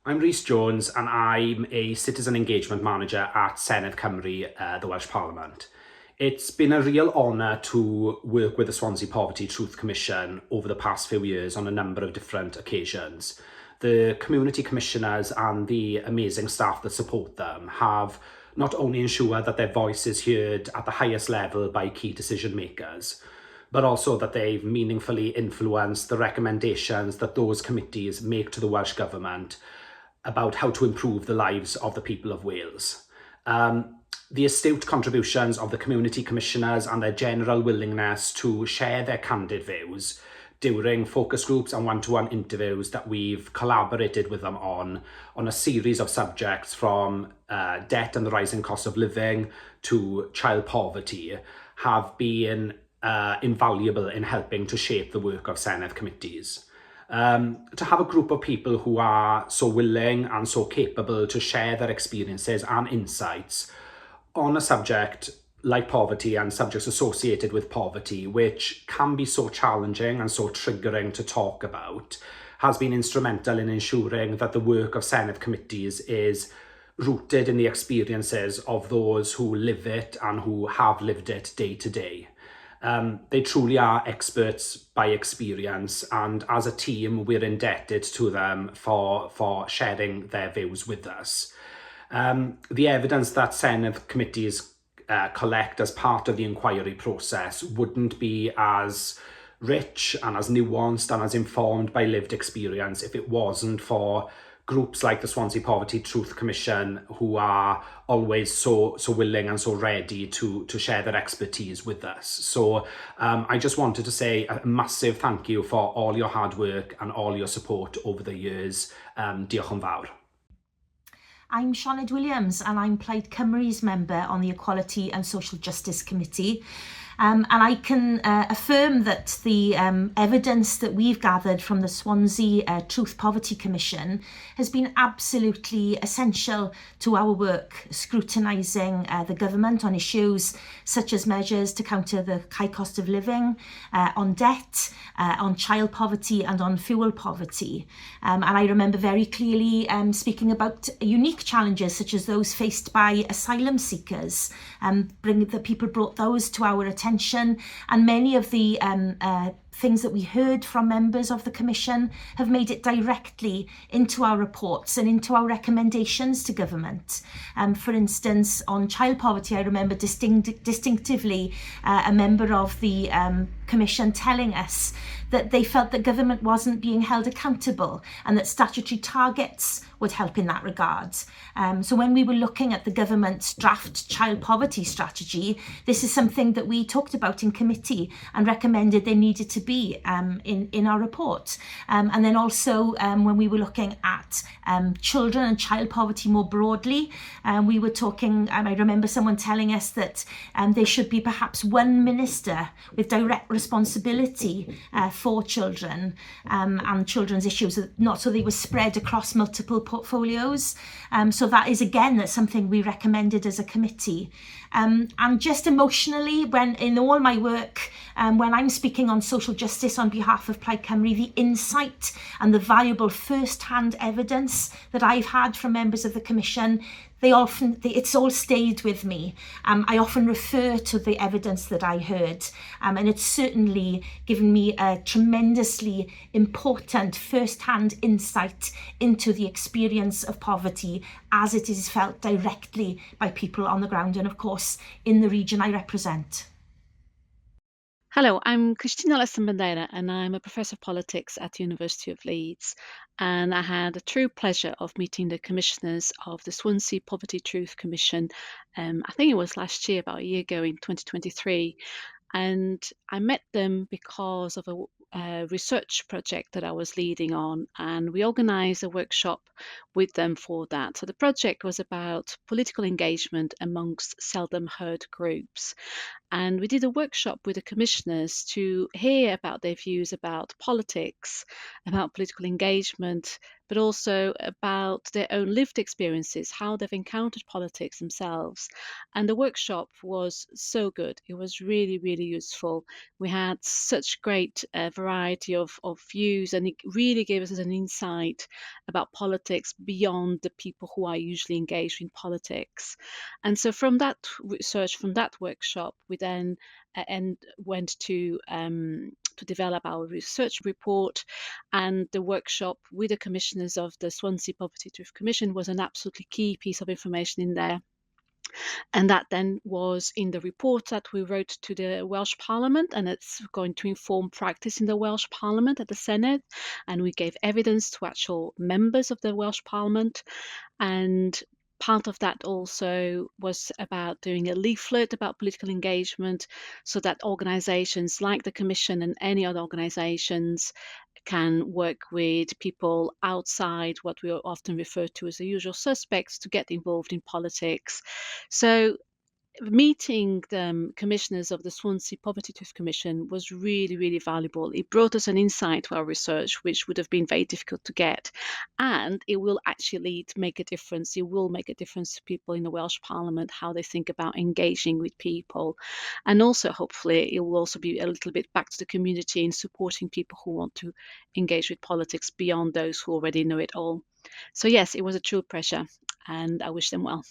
I'm Rhys Jones and I'm a Citizen Engagement Manager at Senedd Cymru, the Welsh Parliament. It's been a real honour to work with the Swansea Poverty Truth Commission over the past few years on a number of different occasions. The community commissioners and the amazing staff that support them have not only ensured that their voice is heard at the highest level by key decision makers, but also that they've meaningfully influenced the recommendations that those committees make to the Welsh Government about how to improve the lives of the people of Wales. The astute contributions of the community commissioners and their general willingness to share their candid views during focus groups and one-to-one interviews that we've collaborated with them on a series of subjects from debt and the rising cost of living to child poverty have been invaluable in helping to shape the work of Senedd committees. To have a group of people who are so willing and so capable to share their experiences and insights on a subject like poverty and subjects associated with poverty, which can be so challenging and so triggering to talk about, has been instrumental in ensuring that the work of Senedd committees is rooted in the experiences of those who live it and who have lived it day to day. They truly are experts by experience, and as a team we're indebted to them for sharing their views with us. The evidence that Senedd committees collect as part of the inquiry process wouldn't be as rich and as nuanced and as informed by lived experience if it wasn't for groups like the Swansea Poverty Truth Commission, who are always so willing and so ready to share their expertise with us. So I just wanted to say a massive thank you for all your hard work and all your support over the years. Diolch yn fawr. I'm Sioned Williams and I'm Plaid Cymru's member on the Equality and Social Justice Committee. And I can affirm that the evidence that we've gathered from the Swansea Truth Poverty Commission has been absolutely essential to our work, scrutinising the government on issues such as measures to counter the high cost of living, on debt, on child poverty and on fuel poverty. And I remember very clearly speaking about unique challenges such as those faced by asylum seekers. The people brought those to our attention, and many of the things that we heard from members of the Commission have made it directly into our reports and into our recommendations to government. For instance, on child poverty, I remember distinctively a member of the Commission telling us that they felt that government wasn't being held accountable and that statutory targets would help in that regard. So when we were looking at the government's draft child poverty strategy, this is something that we talked about in committee and recommended there needed to be in our report. And then also when we were looking at children and child poverty more broadly, we were talking, I remember someone telling us that there should be perhaps one minister with direct responsibility for children and children's issues, not so they were spread across multiple portfolios. So that is again that's something we recommended as a committee. And just emotionally, when in all my work, when I'm speaking on social justice on behalf of Plaid Cymru, the insight and the valuable first-hand evidence that I've had from members of the Commission, it's all stayed with me. I often refer to the evidence that I heard, and it's certainly given me a tremendously important first-hand insight into the experience of poverty as it is felt directly by people on the ground and, of course, in the region I represent. Hello, I'm Cristina Leston Bandeira, and I'm a professor of politics at the University of Leeds. And I had a true pleasure of meeting the commissioners of the Swansea Poverty Truth Commission. I think it was last year, about a year ago in 2023. And I met them because of a research project that I was leading on, and we organised a workshop with them for that. So the project was about political engagement amongst seldom heard groups. And we did a workshop with the commissioners to hear about their views about politics, about political engagement, but also about their own lived experiences, how they've encountered politics themselves. And the workshop was so good. It was really, really useful. We had such great variety of views, and it really gave us an insight about politics beyond the people who are usually engaged in politics. And so from that research, from that workshop, we then and went to develop our research report, and the workshop with the commissioners of the Swansea Poverty Truth Commission was an absolutely key piece of information in there. And that then was in the report that we wrote to the Welsh Parliament, and it's going to inform practice in the Welsh Parliament at the Senedd. And we gave evidence to actual members of the Welsh Parliament. And part of that also was about doing a leaflet about political engagement, so that organisations like the Commission and any other organisations can work with people outside what we often refer to as the usual suspects to get involved in politics. So meeting the commissioners of the Swansea Poverty Truth Commission was really, really valuable. It brought us an insight to our research, which would have been very difficult to get. And it will actually make a difference. It will make a difference to people in the Welsh Parliament, how they think about engaging with people. And also, hopefully, it will also be a little bit back to the community in supporting people who want to engage with politics beyond those who already know it all. So yes, it was a true pleasure, and I wish them well.